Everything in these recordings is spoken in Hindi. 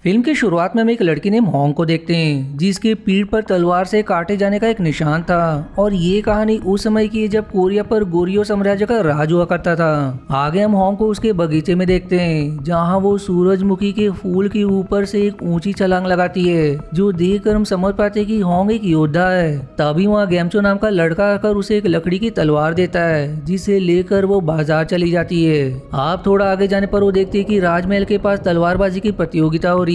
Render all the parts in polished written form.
फिल्म की शुरुआत में हम एक लड़की ने होंग को देखते हैं जिसके पीठ पर तलवार से काटे जाने का एक निशान था। और ये कहानी उस समय की है जब कोरिया पर गोरियो साम्राज्य का राज हुआ करता था। आगे हम होंग को उसके बगीचे में देखते हैं जहाँ वो सूरजमुखी के फूल के ऊपर से एक ऊंची छलांग लगाती है, जो देखकर हम समझ पाते हैं कि होंग एक योद्धा है। तभी वहाँ गैमचो नाम का लड़का आकर उसे एक लकड़ी की तलवार देता है जिसे लेकर वो बाजार चली जाती है। आप थोड़ा आगे जाने पर वो देखती है कि राजमहल के पास तलवारबाजी की प्रतियोगिता हो रही है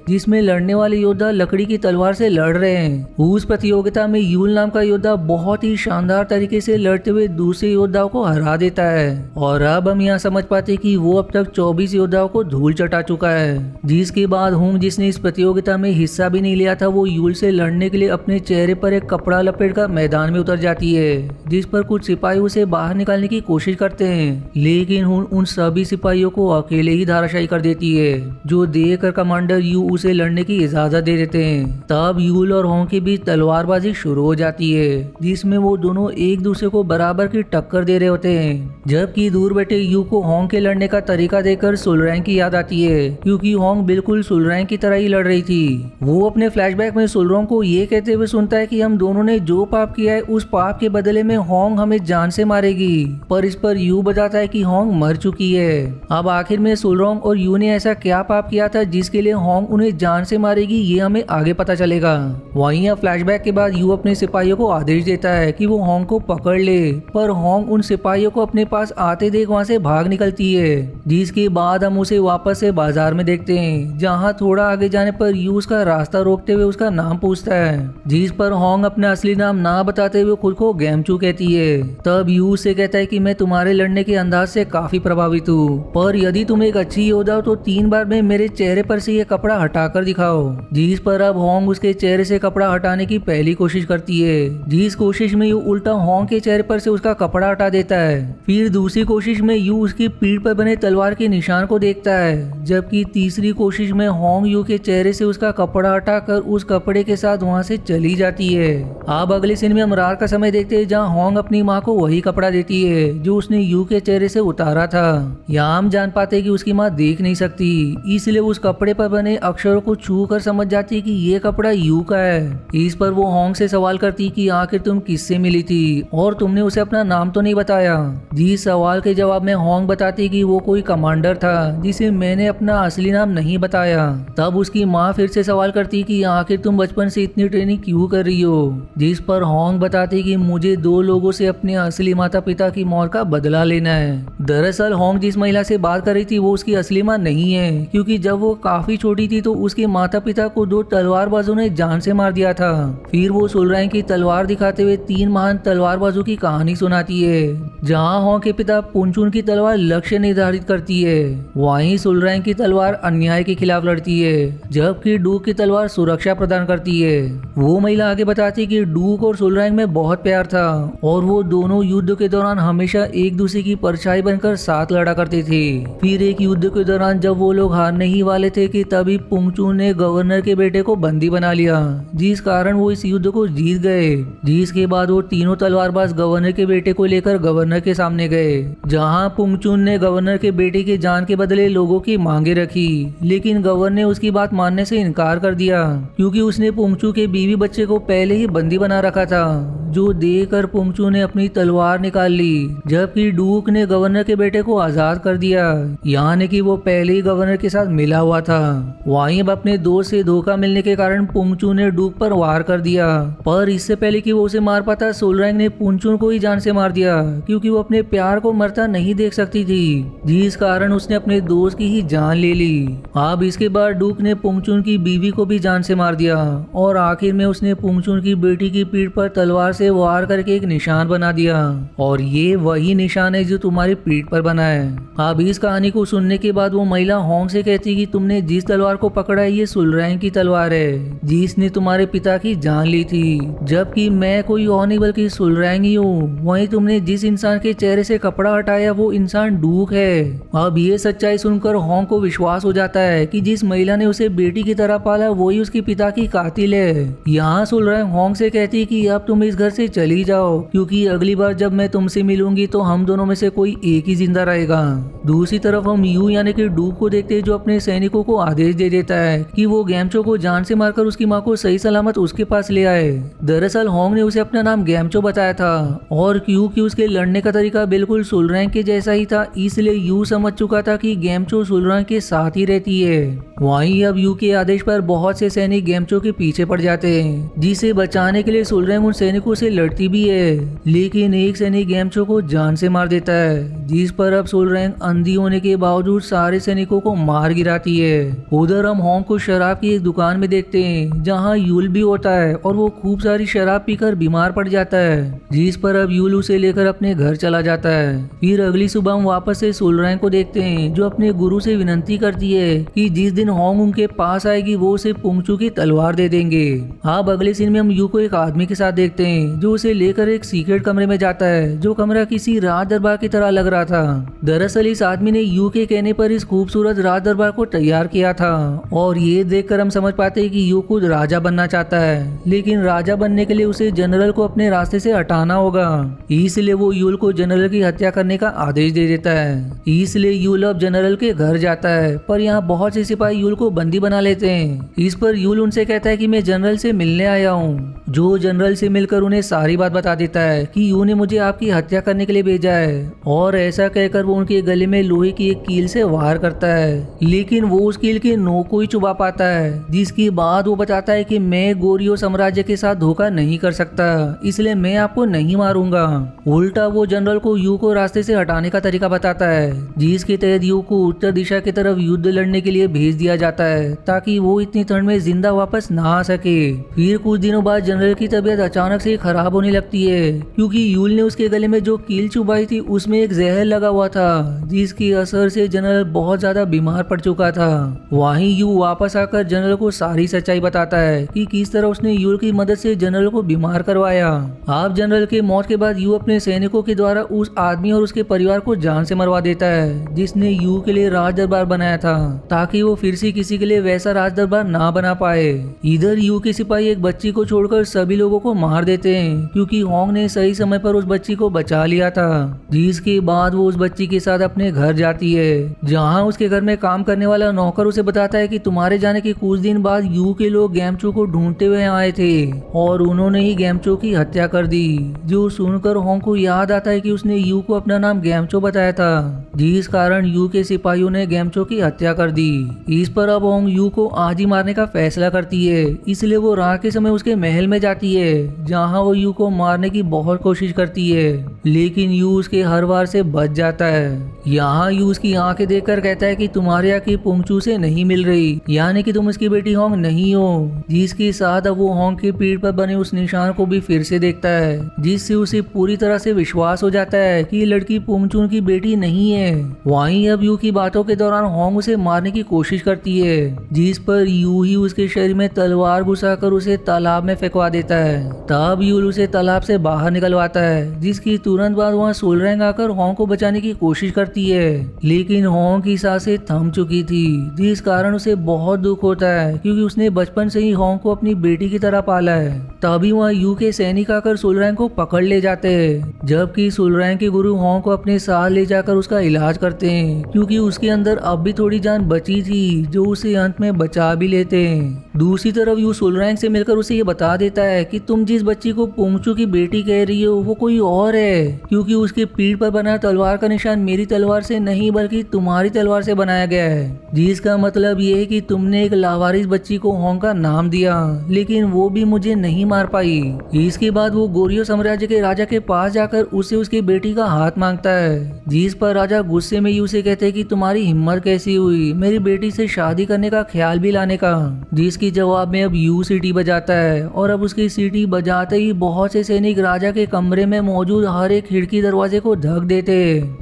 जिसमें लड़ने वाले योद्धा लकड़ी की तलवार से लड़ रहे हैं। उस प्रतियोगिता में यूल नाम का योद्धा बहुत ही शानदार तरीके से लड़ते हुए दूसरे योद्धाओं को हरा देता है। और अब हम यहाँ समझ पाते हैं कि वो अब तक 24 योद्धाओं को धूल चटा चुका है। जिसके बाद होंग, जिसने इस प्रतियोगिता में हिस्सा भी नहीं लिया था, वो यूल से लड़ने के लिए अपने चेहरे पर एक कपड़ा लपेटकर मैदान में उतर जाती है, जिस पर कुछ सिपाही उसे बाहर निकालने की कोशिश करते हैं, लेकिन उन सभी सिपाहियों को अकेले ही धराशायी कर देती है, जो देखकर कमांडर यू उसे लड़ने की इजाजत दे देते हैं। तब यूल और होंग के बीच तलवारबाजी शुरू हो जाती है जिसमें वो दोनों एक दूसरे को बराबर की टक्कर दे रहे होते हैं। जबकि दूर बैठे यू को होंग के लड़ने का तरीका देखकर सुलरैंग की याद आती है, क्योंकि होंग बिल्कुल सुलरैंग की तरह ही लड़ रही थी। वो अपने फ्लैशबैक में सुलरैंग को ये कहते हुए सुनता है कि हम दोनों ने जो पाप किया है उस पाप के बदले में होंग हमें जान से मारेगी, पर इस पर यू बताता है कि होंग मर चुकी है। अब आखिर में सुलरैंग और यू ने ऐसा क्या पाप किया था जिसके लिए होंग उन्हें जान से मारेगी, ये हमें आगे पता चलेगा। वहीं फ्लैशबैक के बाद यू अपने सिपाहियों को आदेश देता है कि वो होंग को पकड़ ले, पर होंग उन सिपाहियों को अपने पास आते देख वहां से भाग निकलती है। जिसके बाद हम उसे वापस से बाजार में देखते हैं, जहां थोड़ा आगे जाने पर यू उसका रास्ता रोकते हुए उसका नाम पूछता है, जिस पर होंग अपना असली नाम ना बताते हुए खुद को गैमचू कहती है। तब यू उसे कहता है कि मैं तुम्हारे लड़ने के अंदाज से काफी प्रभावित हूँ, पर यदि तुम एक अच्छी योद्धा हो तो 3 बार में मेरे चेहरे पर से ये कपड़ा हटाकर दिखाओ। जिस पर अब होंग उसके चेहरे से कपड़ा हटाने की पहली कोशिश करती है, जिस कोशिश में यू उल्टा होंग के चेहरे पर से उसका कपड़ा हटा देता है। फिर दूसरी कोशिश में यू उसकी पीठ पर बने तलवार के निशान को देखता है, जबकि तीसरी कोशिश में होंग यू के चेहरे से उसका कपड़ा हटाकर उस कपड़े के साथ वहां से चली जाती है। अब अगले सीन में हम रात का समय देखते हैं, जहाँ होंग अपनी माँ को वही कपड़ा देती है जो उसने यू के चेहरे से उतारा था। यहाँ हम जान पाते कि उसकी माँ देख नहीं सकती, इसलिए उस कपड़े पर बने अक्षरों को छू कर समझ जाती कि ये कपड़ा यू का है। इस पर वो होंग से सवाल करती कि आखिर तुम किससे मिली थी और तुमने उसे अपना नाम तो नहीं बताया। जिस सवाल के जवाब में होंग बताती कि वो कोई कमांडर था जिसे मैंने अपना असली नाम नहीं बताया। तब उसकी माँ फिर से सवाल करती कि आखिर तुम बचपन से इतनी ट्रेनिंग क्यों कर रही हो। जिस पर होंग बताती कि मुझे 2 लोगों से अपने असली माता पिता की मौत का बदला लेना है। दरअसल होंग जिस महिला से बात कर रही थी वो उसकी असली माँ नहीं है, क्योंकि जब वो काफी छोटी थी तो उसके माता पिता को 2 तलवारबाजों ने जान से मार दिया था। फिर वो सुलरैंग की तलवार दिखाते हुए 3 महान तलवारबाजों की कहानी सुनाती है, जहाँ होंग के पिता पुंचुन की तलवार लक्ष्य निर्धारित करती है, वहीं सुलरैंग की तलवार अन्याय के खिलाफ लड़ती है, जबकि डूक की तलवार सुरक्षा प्रदान करती है। वो महिला आगे बताती कि डूक और सुलरैंग में बहुत प्यार था और वो दोनों युद्ध के दौरान हमेशा एक दूसरे की परछाई बनकर साथ लड़ा करते थे। फिर एक युद्ध के दौरान जब वो लोग हारने ही वाले थे कि तभी पुंचुन ने गवर्नर के बेटे को बंदी बना लिया, जिस कारण वो इस युद्ध को जीत गए। जिसके बाद वो तीनों तलवारबाज गवर्नर के बेटे को लेकर गवर्नर के सामने गए, जहां पुंचुन ने गवर्नर के बेटे की जान के बदले लोगों की मांगे रखी, लेकिन गवर्नर ने उसकी बात मानने से इनकार कर दिया, क्योंकि उसने पुंचू के बीवी बच्चे को पहले ही बंदी बना रखा था, जो देखकर पुंचू ने अपनी तलवार निकाल ली, जबकि डूक ने गवर्नर के बेटे को आजाद कर दिया, यानी कि वो पहले ही गवर्नर के साथ मिला हुआ था। वहीं अब अपने दोस्त से धोखा मिलने के कारण पुंचू ने डूक पर वार कर दिया, पर इससे पहले कि वो उसे मार पाता सुलरैंग ने पुंचू को ही जान से मार दिया, क्योंकि वो अपने प्यार को मरता नहीं देख सकती थी, जिस कारण उसने अपने दोस्त की ही जान ले ली। अब इसके बाद डूक ने पुंचुन की बीवी को भी जान से मार दिया और आखिर में उसने पुंचुन की बेटी की पीठ पर तलवार से वार करके एक निशान बना दिया, और ये वही निशान है जो तुम्हारी पीठ पर बना है। अब इस कहानी को सुनने के बाद वो महिला होंग से कहती कि तुमने जिस तलवार को पकड़ा है ये सुलरैंग की तलवार है, जिसने तुम्हारे पिता की जान ली थी, जबकि मैं कोई और नहीं बल्कि सुलरैंग ही हूँ। वहीं तुमने जिस इंसान के चेहरे से कपड़ा हटाया वो इंसान डूक है। अब ये सच्चाई सुनकर होंग को विश्वास हो जाता है कि जिस महिला ने उसे बेटी की तरह पाला वही उसके पिता की कातिल है। यहाँ सुलरैंग होंग से कहती है कि अब तुम इस घर से चली जाओ, क्योंकि अगली बार जब मैं तुमसे मिलूंगी तो हम दोनों में से कोई एक ही जिंदा रहेगा। दूसरी तरफ हम यू यानी कि डूक को देखते हैं, जो अपने सैनिकों को आदेश दे देता है कि वो गैमचो को जान से मारकर उसकी माँ को सही सलामत उसके पास ले आए। दरअसल होंग ने उसे अपना नाम गैमचो बताया था और क्योंकि उसके लड़ने का तरीका बिल्कुल सुलरैंग के जैसा ही था, इसलिए यू समझ चुका था कि गैमचो सुलरैंग के साथ ही रहती है। वहीं अब यू के आदेश पर बहुत से सैनिक गैमचो के पीछे पड़ जाते हैं, जिसे बचाने के लिए सुलरैंग उन सैनिकों से लड़ती भी है, लेकिन एक सैनिक गैमचो को जान से मार देता है, जिस पर अब सुलरैंग अंधी होने के बावजूद सारे सैनिकों को मार गिराती है। उधर हम होंग को शराब की एक दुकान में देखते हैं, जहां यूल भी होता है और वो खूब सारी शराब पीकर बीमार पड़ जाता है, जिस पर अब यूल उसे लेकर अपने घर चला जाता है। फिर अगली सुबह हम वापस से सुलरैंग को देखते हैं, जो अपने गुरु से विनती करती है कि जिस दिन होंग उनके पास आएगी वो उसे पुंगचू की तलवार दे देंगे। अब अगले सीन में हम यू को एक आदमी के साथ देखते हैं, जो उसे लेकर एक सीक्रेट कमरे में जाता है, जो कमरा किसी राज दरबार की तरह लग रहा था। दरअसल इस आदमी ने यू के कहने पर इस खूबसूरत राज दरबार को तैयार किया था, और ये देखकर हम समझ पाते हैं कि यू खुद राजा बनना चाहता है, लेकिन राजा बनने के लिए उसे जनरल को अपने रास्ते से हटाना होगा। इसलिए वो यूल को जनरल की हत्या करने का आदेश दे देता है। इसलिए यूल अब जनरल के घर जाता है, पर यहाँ बहुत से सिपाही यूल को बंदी बना लेते हैं। इस पर यूल उनसे कहता है कि मैं जनरल से मिलने आया हूँ, जो जनरल से मिलकर उन्हें सारी बात बता देता है कि यू ने मुझे आपकी हत्या करने के लिए भेजा है, और ऐसा कहकर वो उनके गले में लोहे की एक कील से वार करता है, लेकिन वो उस कील के नोक को ही चुबा पाता है, जिसके बाद वो बताता है कि मैं गोरियो साम्राज्य के साथ धोखा नहीं कर सकता, इसलिए मैं आपको नहीं मारूंगा। उल्टा वो जनरल को यू को रास्ते से हटाने का तरीका बताता है, जिसके तहत यू को उत्तर दिशा की तरफ युद्ध लड़ने के लिए भेज दिया जाता है, ताकि वो इतनी ठंड में जिंदा वापस ना आ सके। फिर कुछ दिनों बाद जनरल की तबीयत अचानक से खराब होने लगती है, क्योंकि यूल ने उसके गले में जो कील चुभाई थी उसमें एक जहर लगा हुआ था, जिसकी असर से जनरल बहुत ज्यादा बीमार पड़ चुका था। वहीं यू वापस आकर जनरल को सारी सच्चाई बताता है कि किस तरह उसने यूल की मदद से जनरल को बीमार करवाया। अब जनरल के मौत के बाद यू अपने सैनिकों के द्वारा उस आदमी और उसके परिवार को जान से मरवा देता है, जिसने यू के लिए राज दरबार बनाया था, ताकि वो फिर से किसी के लिए वैसा राज दरबार ना बना पाए। इधर यू के सिपाही एक बच्ची को छोड़कर सभी लोगों को मार देते हैं, क्योंकि होंग ने सही समय पर उस बच्ची को बचा लिया था। जिसके बाद वो उस बच्ची के साथ अपने घर जाती है, जहाँ उसके घर में काम करने वाला नौकर उसे बताता है कि तुम्हारे जाने के कुछ दिन बाद यू के लोग गैमचो को ढूंढते हुए आए थे और उन्होंने ही गैमचो की हत्या कर दी। जो सुनकर होंग को याद आता है कि उसने यू को अपना नाम गैमचो बताया था, जिस कारण यू के सिपाहियों ने गैमचो की हत्या कर दी। इस पर अब होंग यू को आज ही मारने का फैसला करती है, इसलिए वो रात के समय उसके महल में जाती है, जहाँ वो यू को मारने की बहुत कोशिश करती है, लेकिन यू उसके हर वार से बच जाता है। यहाँ यू उसकी आंखें देखकर कहता है कि तुम्हारी आंखें पुंगचू से नहीं मिल रही, यानी कि तुम उसकी बेटी होंग नहीं हो। जिसके साथ अब वो होंग की पीठ पर बने उस निशान को भी फिर से देखता है, जिससे उसे पूरी तरह से विश्वास हो जाता है कि ये लड़की पुंगचू की बेटी नहीं है। वहीं अब यू की बातों के दौरान होंग उसे मारने की कोशिश करती है, जिस पर यू ही उसके शरीर में तलवार घुसाकर उसे तालाब में फेंकवा देता है। तब यू उसे तालाब से बाहर निकलवाता है, जिसकी तुरंत बाद वहाँ सुलरैंग आकर होंग को बचाने की कोशिश करती है, लेकिन होंग की सांसें थम चुकी थी, जिस कारण उसे बहुत दुख होता है, क्योंकि उसने बचपन से ही होंग को अपनी बेटी की तरह पाला है। तभी वहाँ यू के सैनिक आकर सुलरैंग को पकड़ ले जाते हैं, जबकि सुलरैंग के गुरु होंग को अपने साथ ले जाकर उसका इलाज करते हैं, क्योंकि उसके अंदर अब भी थोड़ी जान बची थी, जो उसे अंत में बचा भी लेते हैं। दूसरी तरफ यू सुलरैंग से मिलकर उसे ये बता देता है कि तुम जिस बच्ची को पुंगचू की बेटी कह रही हो वो कोई और है, क्योंकि उसके पीठ पर बना तलवार का निशान मेरी तलवार से नहीं बल्कि तुम्हारी तलवार से बनाया गया है, जिसका मतलब ये है कि तुमने एक लावारिस बच्ची को होंग का नाम दिया, लेकिन वो भी मुझे नहीं मार पाई। इसके बाद वो गोरियो साम्राज्य के राजा के पास जाकर उससे उसकी बेटी का हाथ मांगता है, जिस पर राजा गुस्से में यू से कहते हैं कि तुम्हारी हिम्मत कैसी हुई मेरी बेटी से शादी करने का ख्याल भी लाने का। जिसकी जवाब में अब यू सीटी बजाता है, और अब उसकी सीटी बजाते ही बहुत से सैनिक राजा के कमरे में मौजूद हर एक खिड़की दरवाजे को ढक देते।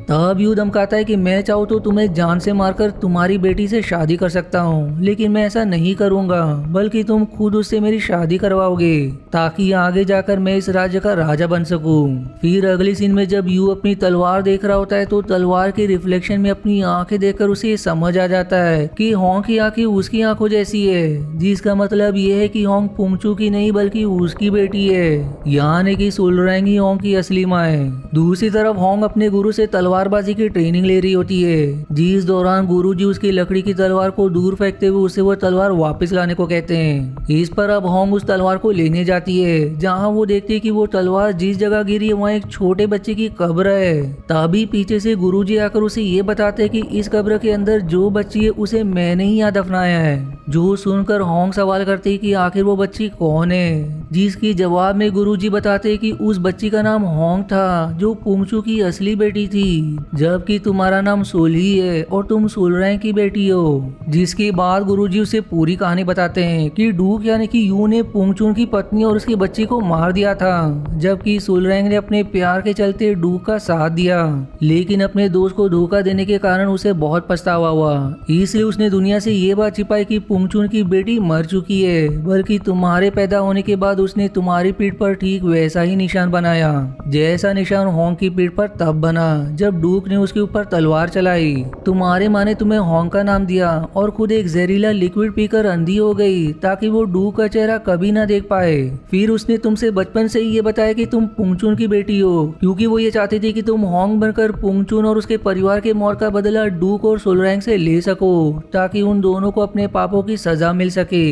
तब यू धमकाता है कि मैं चाहूँ तो तुम्हें जान से मारकर तुम्हारी बेटी से शादी कर सकता हूँ, लेकिन मैं ऐसा नहीं करूंगा, बल्कि तुम खुद उससे मेरी शादी करवाओगे, ताकि आगे जाकर मैं इस राज्य का राजा बन सकूं। फिर अगली सीन में जब यू अपनी तलवार देख रहा होता है, तो तलवार के रिफ्लेक्शन में अपनी आंखें देखकर उसे ये समझ आ जाता है कि होंग की आंखें उसकी आंखों जैसी है, जिसका मतलब ये है कि होंग पुंगचू की नहीं बल्कि उसकी बेटी है, यानी कि सुलरैंग ही होंग की असली माँ है। है। दूसरी तरफ होंग अपने गुरु से तलवारबाजी की ट्रेनिंग ले रही होती है, जिस दौरान गुरुजी उसकी लकड़ी की तलवार को दूर फेंकते हुए उसे वो तलवार वापस लाने को कहते हैं। इस पर अब होंग उस तलवार को लेने जाती है, जहाँ वो देखती है कि वो तलवार जिस जगह गिरी है वहाँ एक छोटे बच्चे की कब्र है। तभी पीछे से गुरुजी आकर उसे ये बताते हैं कि इस कब्र के अंदर जो बच्ची है उसे मैंने ही यहाँ दफनाया है। जो सुनकर होंग सवाल करते हैं कि आखिर वो बच्ची कौन है, जिसकी जवाब में गुरुजी बताते हैं कि उस बच्ची का नाम होंग था, जो पुंगचू की असली बेटी थी, जबकि तुम्हारा नाम सोली है और तुम सोलरैंग की बेटी हो। जिसके बाद गुरुजी उसे पूरी कहानी बताते हैं कि डूक यानी कि यू ने पुंगचून की पत्नी और उसकी बच्ची को मार दिया था, जबकि सोलरैंग ने अपने प्यार के चलते डूक का साथ दिया, लेकिन अपने दोस्त को धोखा देने के कारण उसे बहुत पछतावा हुआ। इसलिए उसने दुनिया से ये बात छिपाई कि पुंगचून की बेटी मर चुकी है, बल्कि तुम्हारे पैदा होने के बाद उसने तुम्हारी पीठ पर ठीक वैसा ही निशान बनाया, जैसा निशान होंग की पीठ पर तब बना जब डूक ने उसके ऊपर तलवार चलाई। तुम्हारे माँ ने तुम्हें होंग का नाम दिया और खुद एक जहरीला लिक्विड पीकर अंधी हो गई ताकि वो डूक का चेहरा कभी ना देख पाए। फिर उसने तुमसे बचपन से ही ये बताया कि तुम पुंगचून की बेटी हो, क्योंकि वो ये चाहती थी कि तुम होंग बनकर पुंगचून और उसके परिवार के मौत का बदला डूक और सोलरैंग से ले सको, ताकि उन दोनों को अपने पापों की सजा मिल सके।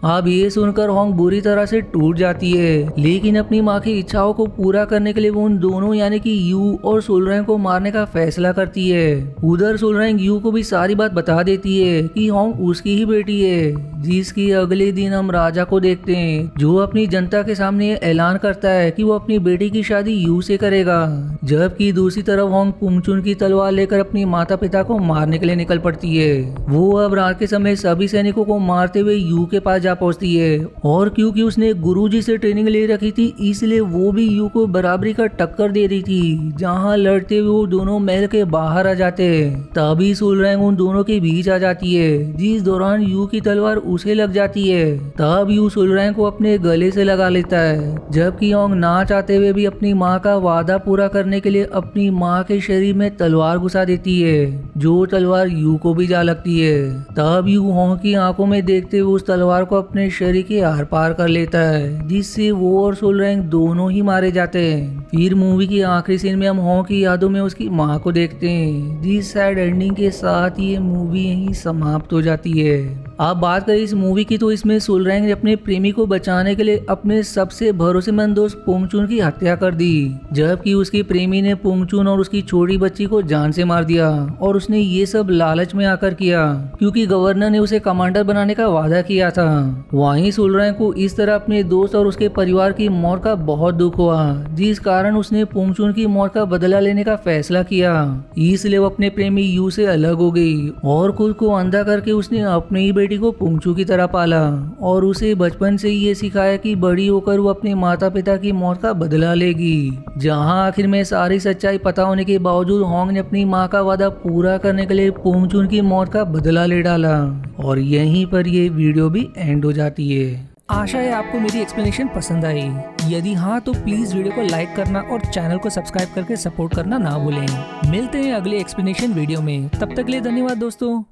अब ये सुनकर होंग बुरी तरह से टूट जाती है, लेकिन अपनी माँ की इच्छाओं को पूरा करने के लिए वो उन दोनों यानी कि यू और सोलरैंग को मारने का फैसला करती है। उधर सोलरैंग यू को भी सारी बात बता देती है कि होंग उसकी ही बेटी है। जिसकी अगले दिन हम राजा को देखते हैं, जो अपनी जनता के सामने ऐलान करता है कि वो अपनी बेटी की शादी यू से करेगा, जबकि दूसरी तरफ होंग पुंगचून की तलवार लेकर अपनी माता पिता को मारने के लिए निकल पड़ती है। वो अब रात के समय सभी सैनिकों को मारते हुए यू के पास जा पहुंचती है, और क्योंकि उसने गुरुजी से ट्रेनिंग ले रखी थी इसलिए वो भी यू को बराबरी का टक्कर दे रही थी। जहाँ लड़ते हुए वो दोनों महल के बाहर आ जाते हैं, तभी सोलरैंग उन दोनों के बीच आ जाती है, जिस दौरान यू की तलवार उसे लग जाती है। तब यू सोलरैंग को अपने गले से लगा लेता है, जबकि होंग ना चाहते हुए भी अपनी माँ का वादा पूरा करने के लिए अपनी माँ के शरीर में तलवार घुसा देती है, जो तलवार यू को भी जा लगती है। तब यू होंग की आंखों में देखते हुए उस तलवार को अपने शरीर के आर पार कर लेता है, जिससे वो और सोलरैंग दोनों ही मारे जाते हैं। फिर मूवी की आखिरी सीन में हम होंग की यादों में उसकी माँ को देखते हैं, जिस सैड एंडिंग के साथ ये मूवी यहीं समाप्त हो जाती है। अब बात करें इस मूवी की, तो इसमें सोलरैंग ने अपने प्रेमी को बचाने के लिए अपने सबसे भरोसेमंद दोस्त पुंगचून की हत्या कर दी, जबकि उसके प्रेमी ने पुंगचून और उसकी छोटी बच्ची को जान से मार दिया, और उसने ये सब लालच में आकर किया क्योंकि गवर्नर ने उसे कमांडर बनाने का वादा किया था। वहीं सोलरैंग को इस तरह अपने दोस्त और उसके परिवार की मौत का बहुत दुख हुआ, जिस कारण उसने पुंगचून की मौत का बदला लेने का फैसला किया। इसलिए वो अपने प्रेमी यू से अलग हो गई और खुद को अंधा करके उसने अपनी ही बेटी को पुंगचू की तरह पाला, और उसे बचपन से ही ये सिखाया कि बड़ी होकर वो अपने माता पिता की मौत का बदला लेगी। जहां आखिर में सारी सच्चाई पता होने के बावजूद होंग ने अपनी माँ का वादा पूरा करने के लिए पुंगचून की मौत का बदला ले डाला, और यहीं पर ये वीडियो भी एंड हो जाती है। आशा है आपको मेरी एक्सप्लेनेशन पसंद आई। यदि हाँ तो प्लीज वीडियो को लाइक करना और चैनल को सब्सक्राइब करके सपोर्ट करना ना भूलें। मिलते हैं अगले एक्सप्लेनेशन वीडियो में, तब तक के लिए धन्यवाद दोस्तों।